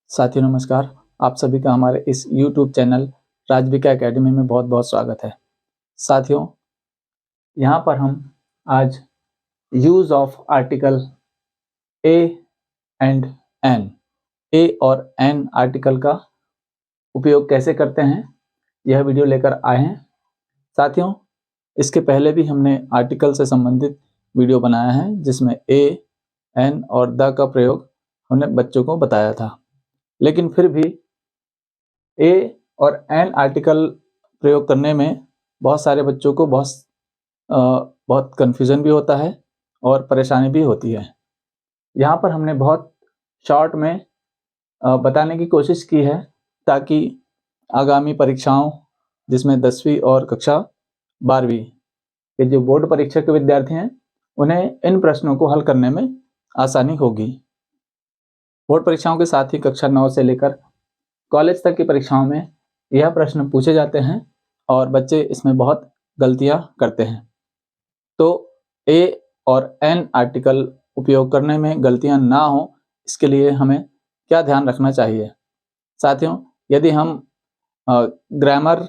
साथियों नमस्कार। आप सभी का हमारे इस YouTube चैनल राजविका एकेडमी में बहुत बहुत स्वागत है। साथियों, यहाँ पर हम आज use of article a and an, a और एन आर्टिकल का उपयोग कैसे करते हैं, यह वीडियो लेकर आए हैं। साथियों, इसके पहले भी हमने आर्टिकल से संबंधित वीडियो बनाया है जिसमें ए, एन और द का प्रयोग हमने बच्चों को बताया था, लेकिन फिर भी ए और एन आर्टिकल प्रयोग करने में बहुत सारे बच्चों को बहुत कन्फ्यूज़न भी होता है और परेशानी भी होती है। यहाँ पर हमने बहुत शॉर्ट में बताने की कोशिश की है ताकि आगामी परीक्षाओं, जिसमें 10वीं और कक्षा 12वीं के जो बोर्ड परीक्षा के विद्यार्थी हैं, उन्हें इन प्रश्नों को हल करने में आसानी होगी। बोर्ड परीक्षाओं के साथ ही कक्षा 9 से लेकर कॉलेज तक की परीक्षाओं में यह प्रश्न पूछे जाते हैं और बच्चे इसमें बहुत गलतियां करते हैं। तो ए और एन आर्टिकल उपयोग करने में गलतियां ना हो, इसके लिए हमें क्या ध्यान रखना चाहिए? साथियों, यदि हम ग्रामर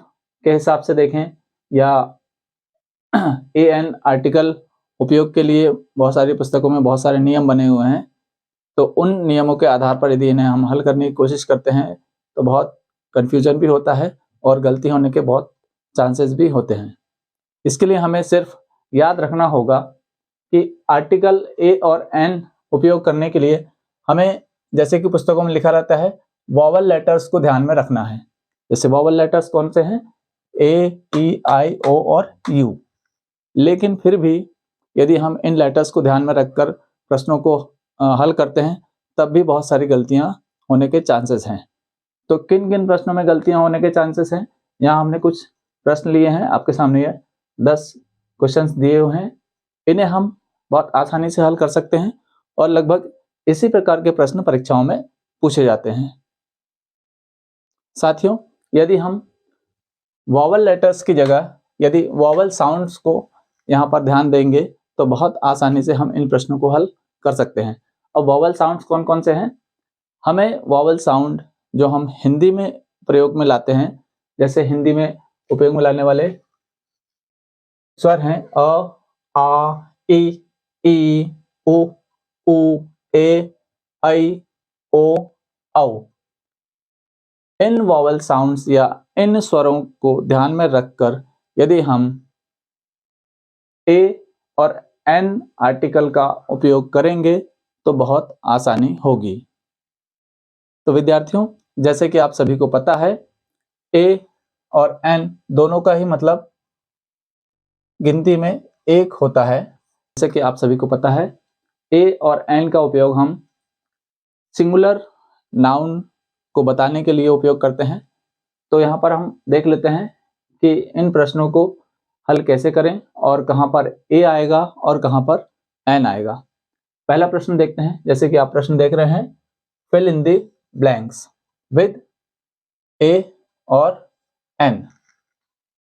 के हिसाब से देखें या ए एन आर्टिकल उपयोग के लिए बहुत सारी पुस्तकों में बहुत सारे नियम बने हुए हैं, तो उन नियमों के आधार पर यदि इन्हें हम हल करने की कोशिश करते हैं तो बहुत कन्फ्यूजन भी होता है और गलती होने के बहुत चांसेस भी होते हैं। इसके लिए हमें सिर्फ याद रखना होगा कि आर्टिकल ए और एन उपयोग करने के लिए हमें, जैसे कि पुस्तकों में लिखा रहता है, वॉवल लेटर्स को ध्यान में रखना है। जैसे वॉवल लेटर्स कौन से हैं? ए, ई, आई, ओ और यू। लेकिन फिर भी यदि हम इन लेटर्स को ध्यान में रखकर प्रश्नों को हल करते हैं, तब भी बहुत सारी गलतियां होने के चांसेस हैं। तो किन किन प्रश्नों में गलतियां होने के चांसेस हैं, यहाँ हमने कुछ प्रश्न लिए हैं। आपके सामने ये 10 क्वेश्चंस दिए हुए हैं। इन्हें हम बहुत आसानी से हल कर सकते हैं और लगभग इसी प्रकार के प्रश्न परीक्षाओं में पूछे जाते हैं। साथियों, यदि हम वॉवल लेटर्स की जगह यदि वॉवल साउंड्स को यहाँ पर ध्यान देंगे तो बहुत आसानी से हम इन प्रश्नों को हल कर सकते हैं। अब वॉवल साउंड्स कौन कौन से हैं? हमें वॉवल साउंड जो हम हिंदी में प्रयोग में लाते हैं, जैसे हिंदी में उपयोग में लाने वाले स्वर हैं अ, आ, ई, उ, ए, ऐ, ओ, औ। इन वॉवल साउंड्स या इन स्वरों को ध्यान में रखकर यदि हम ए और एन आर्टिकल का उपयोग करेंगे तो बहुत आसानी होगी। तो विद्यार्थियों, जैसे कि आप सभी को पता है, ए और एन दोनों का ही मतलब गिनती में 1 होता है। जैसे कि आप सभी को पता है, ए और एन का उपयोग हम सिंगुलर नाउन को बताने के लिए उपयोग करते हैं। तो यहाँ पर हम देख लेते हैं कि इन प्रश्नों को हल कैसे करें और कहाँ पर ए आएगा और कहाँ पर एन आएगा। पहला प्रश्न देखते हैं। जैसे कि आप प्रश्न देख रहे हैं, fill in the blanks with a और एन।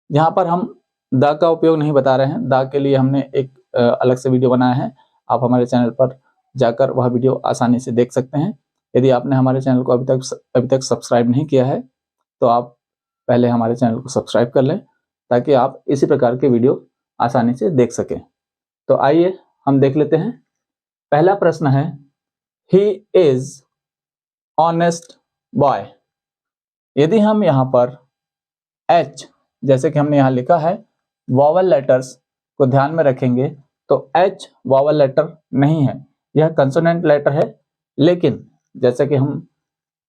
यहाँ पर हम द का उपयोग नहीं बता रहे हैं। द के लिए हमने एक अलग से वीडियो बनाया है। आप हमारे चैनल पर जाकर वह वीडियो आसानी से देख सकते हैं। यदि आपने हमारे चैनल को अभी तक सब्सक्राइब नहीं किया है तो आप पहले हमारे चैनल को सब्सक्राइब कर लें ताकि आप इसी प्रकार के वीडियो आसानी से देख सकें। तो आइए हम देख लेते हैं। पहला प्रश्न है, ही इज ऑनेस्ट बॉय। यदि हम यहाँ पर एच, जैसे कि हमने यहाँ लिखा है, वॉवल लेटर्स को ध्यान में रखेंगे तो एच वॉवल लेटर नहीं है, यह कंसोनेंट लेटर है। लेकिन जैसे कि हम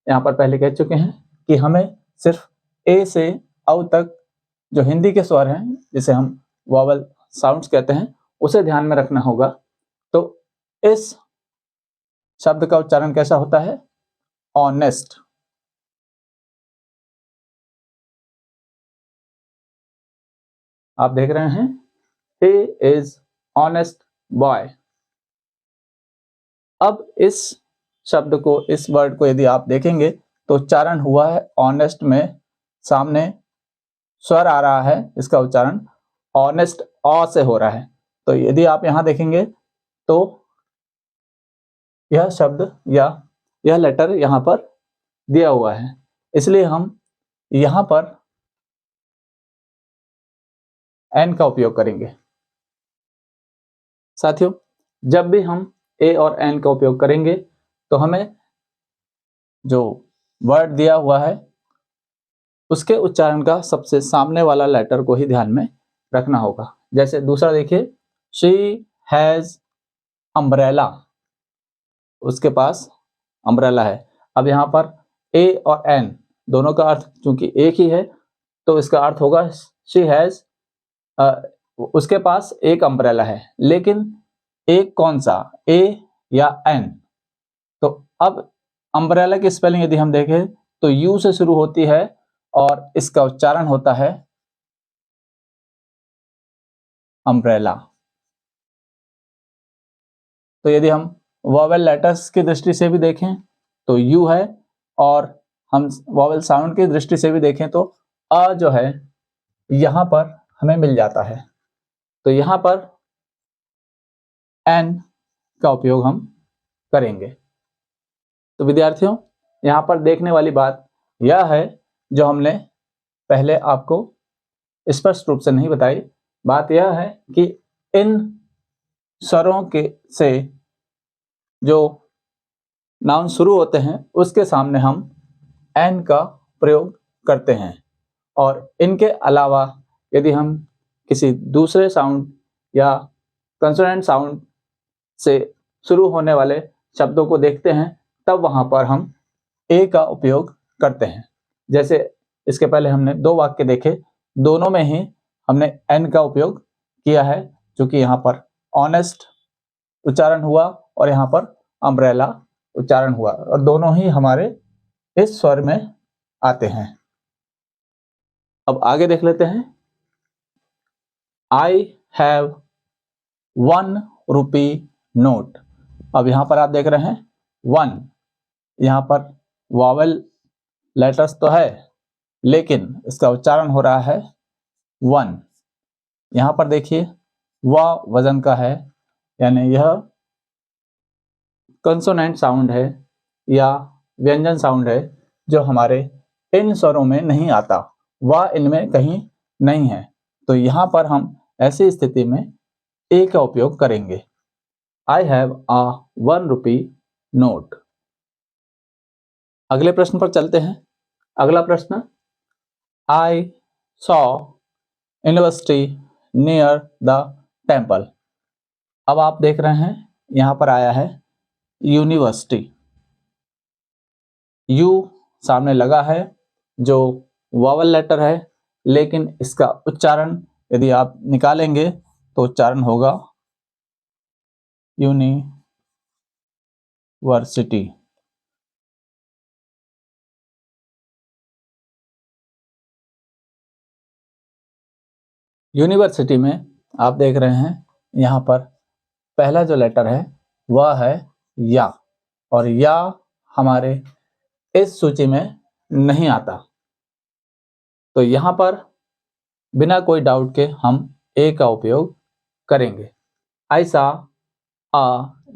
यहाँ पर पहले कह चुके हैं कि हमें सिर्फ ए से औ तक जो हिंदी के स्वर हैं, जिसे हम वॉवल साउंड्स कहते हैं, उसे ध्यान में रखना होगा। तो इस शब्द का उच्चारण कैसा होता है? ऑनेस्ट। आप देख रहे हैं, he is honest boy। अब इस शब्द को, इस वर्ड को यदि आप देखेंगे तो उच्चारण हुआ है ऑनेस्ट में, सामने स्वर आ रहा है, इसका उच्चारण ऑनेस्ट ऑ से हो रहा है। तो यदि आप यहां देखेंगे तो यह शब्द या यह लेटर यहां पर दिया हुआ है, इसलिए हम यहाँ पर एन का उपयोग करेंगे। साथियों, जब भी हम ए और एन का उपयोग करेंगे तो हमें जो वर्ड दिया हुआ है उसके उच्चारण का सबसे सामने वाला लेटर को ही ध्यान में रखना होगा। जैसे दूसरा देखिए, शी हैज अम्ब्रेला, उसके पास अम्ब्रेला है। अब यहाँ पर ए और एन दोनों का अर्थ चूंकि एक ही है तो इसका अर्थ होगा शी हैज, उसके पास एक अम्ब्रेला है, लेकिन एक कौन सा, ए या एन? तो अब अम्ब्रेला की स्पेलिंग यदि हम देखें तो यू से शुरू होती है और इसका उच्चारण होता है अम्ब्रेला। तो यदि हम वॉवेल लेटर्स की दृष्टि से भी देखें तो यू है, और हम वॉवेल साउंड की दृष्टि से भी देखें तो अ जो है यहां पर हमें मिल जाता है। तो यहां पर एन का उपयोग हम करेंगे। तो विद्यार्थियों, यहां पर देखने वाली बात यह है, जो हमने पहले आपको स्पष्ट रूप से नहीं बताई, बात यह है कि इन स्वरों के से जो नाउन शुरू होते हैं उसके सामने हम एन का प्रयोग करते हैं, और इनके अलावा यदि हम किसी दूसरे साउंड या कंसोनेंट साउंड से शुरू होने वाले शब्दों को देखते हैं तब वहां पर हम ए का उपयोग करते हैं। जैसे इसके पहले हमने दो वाक्य देखे, दोनों में ही हमने एन का उपयोग किया है, क्योंकि यहाँ पर ऑनेस्ट उच्चारण हुआ और यहाँ पर अम्ब्रेला उच्चारण हुआ, और दोनों ही हमारे इस स्वर में आते हैं। अब आगे देख लेते हैं। I have 1 rupee note. अब यहां पर आप देख रहे हैं 1, यहां पर वॉवेल लेटर्स तो है लेकिन इसका उच्चारण हो रहा है 1। यहां पर देखिए व वजन का है, यानी यह कंसोनेंट साउंड है या व्यंजन साउंड है जो हमारे इन स्वरों में नहीं आता, व इनमें कहीं नहीं है। तो यहां पर हम ऐसी स्थिति में ए का उपयोग करेंगे। I have a 1 rupee note. अगले प्रश्न पर चलते हैं। अगला प्रश्न, I saw university near the temple. अब आप देख रहे हैं यहां पर आया है यूनिवर्सिटी, यू सामने लगा है जो वॉवल लेटर है, लेकिन इसका उच्चारण यदि आप निकालेंगे तो उच्चारण होगा यूनिवर्सिटी। यूनिवर्सिटी में आप देख रहे हैं यहाँ पर पहला जो लेटर है वह है या, और या हमारे इस सूची में नहीं आता। तो यहाँ पर बिना कोई डाउट के हम ए का उपयोग करेंगे। आई सा a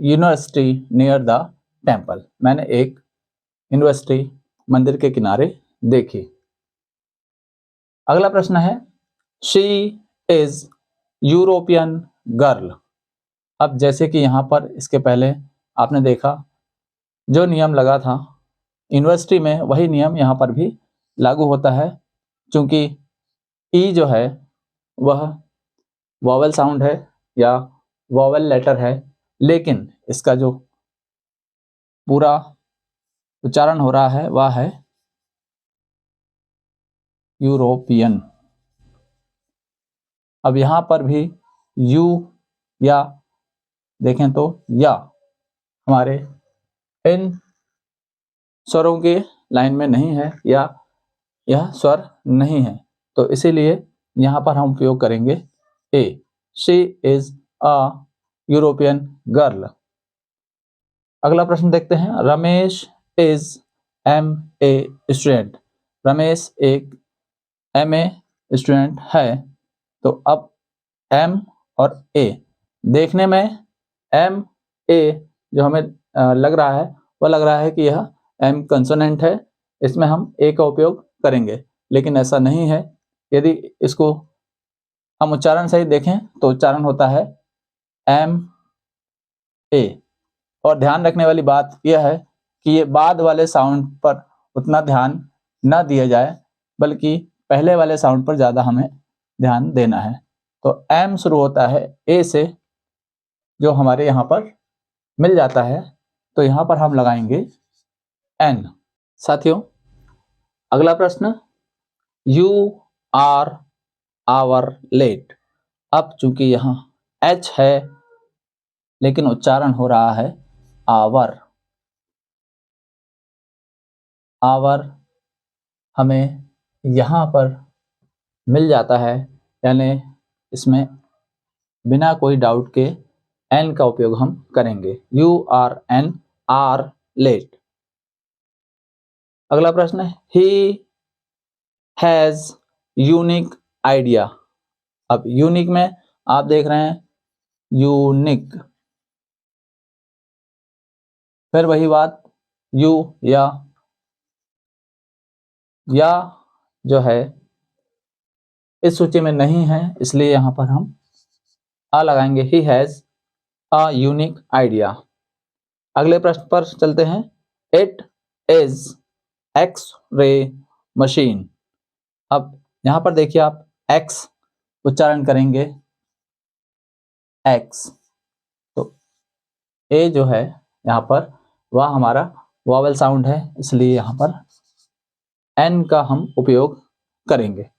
university near the temple. मैंने एक यूनिवर्सिटी मंदिर के किनारे देखी। अगला प्रश्न है, शी इज यूरोपियन गर्ल। अब जैसे कि यहाँ पर इसके पहले आपने देखा जो नियम लगा था यूनिवर्सिटी में, वही नियम यहाँ पर भी लागू होता है, क्योंकि ई जो है वह वॉवेल साउंड है या वॉवेल लेटर है, लेकिन इसका जो पूरा उच्चारण हो रहा है वह है यूरोपियन। अब यहाँ पर भी यू या देखें तो या हमारे इन स्वरों के लाइन में नहीं है या यह स्वर नहीं है, तो इसीलिए यहाँ पर हम उपयोग करेंगे a. She is a European girl. अगला प्रश्न देखते हैं, Ramesh is M A student. Ramesh एक एम ए स्टूडेंट है। तो अब एम और ए, देखने में एम ए जो हमें लग रहा है वह लग रहा है कि यह एम कंसोनेंट है, इसमें हम ए का उपयोग करेंगे, लेकिन ऐसा नहीं है। यदि इसको हम उच्चारण सही देखें तो उच्चारण होता है एम ए। और ध्यान रखने वाली बात यह है कि ये बाद वाले साउंड पर उतना ध्यान न दिया जाए, बल्कि पहले वाले साउंड पर ज़्यादा हमें ध्यान देना है। तो एम शुरू होता है ए से, जो हमारे यहाँ पर मिल जाता है, तो यहाँ पर हम लगाएंगे एन। साथियों, अगला प्रश्न, यू आर आवर लेट। अब चूंकि यहाँ एच है लेकिन उच्चारण हो रहा है आवर। आवर हमें यहाँ पर मिल जाता है, यानी इसमें बिना कोई डाउट के एन का उपयोग हम करेंगे। You are an hour late. अगला प्रश्न है, ही हैज यूनिक आइडिया। अब यूनिक में आप देख रहे हैं यूनिक, फिर वही बात, यू या जो है इस सूची में नहीं है, इसलिए यहां पर हम आ लगाएंगे। He has a unique idea. अगले प्रश्न पर चलते हैं, it is X ray machine. अब यहां पर देखिए आप एक्स उच्चारण करेंगे एक्स, तो ए जो है यहाँ पर वह हमारा वॉवेल साउंड है, इसलिए यहाँ पर एन का हम उपयोग करेंगे।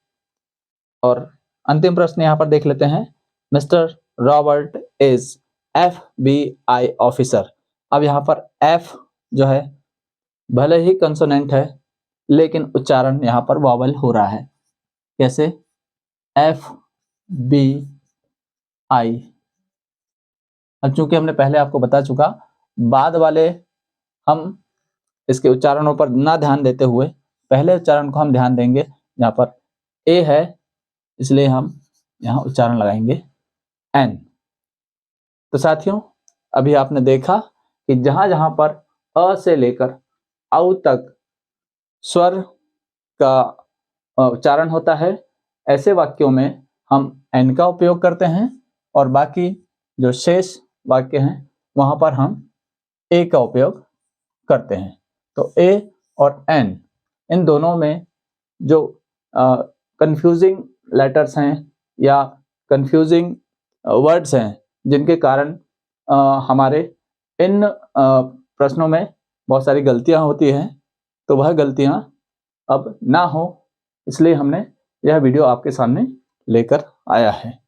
और अंतिम प्रश्न यहाँ पर देख लेते हैं, mister Robert is FBI officer. अब यहाँ पर एफ जो है भले ही कंसोनेंट है, लेकिन उच्चारण यहाँ पर वॉवेल हो रहा है। कैसे? FBI। अब चूंकि हमने पहले आपको बता चुका, बाद वाले हम इसके उच्चारणों पर ना ध्यान देते हुए पहले उच्चारण को हम ध्यान देंगे। यहाँ पर ए है, इसलिए हम यहाँ उच्चारण लगाएंगे एन। तो साथियों, अभी आपने देखा कि जहां जहां पर अ से लेकर औ तक स्वर का उच्चारण होता है, ऐसे वाक्यों में हम एन का उपयोग करते हैं, और बाकी जो शेष वाक्य हैं वहां पर हम ए का उपयोग करते हैं। तो ए और एन, इन दोनों में जो कंफ्यूजिंग लेटर्स हैं या कंफ्यूजिंग वर्ड्स हैं, जिनके कारण हमारे इन प्रश्नों में बहुत सारी गलतियां होती हैं, तो वह गलतियां अब ना हो, इसलिए हमने यह वीडियो आपके सामने लेकर आया है।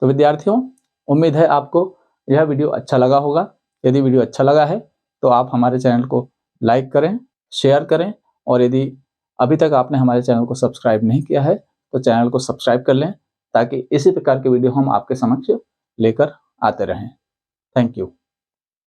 तो विद्यार्थियों, उम्मीद है आपको यह वीडियो अच्छा लगा होगा। यदि वीडियो अच्छा लगा है तो आप हमारे चैनल को लाइक करें, शेयर करें, और यदि अभी तक आपने हमारे चैनल को सब्सक्राइब नहीं किया है तो चैनल को सब्सक्राइब कर लें, ताकि इसी प्रकार के वीडियो हम आपके समक्ष लेकर आते रहें। Thank you.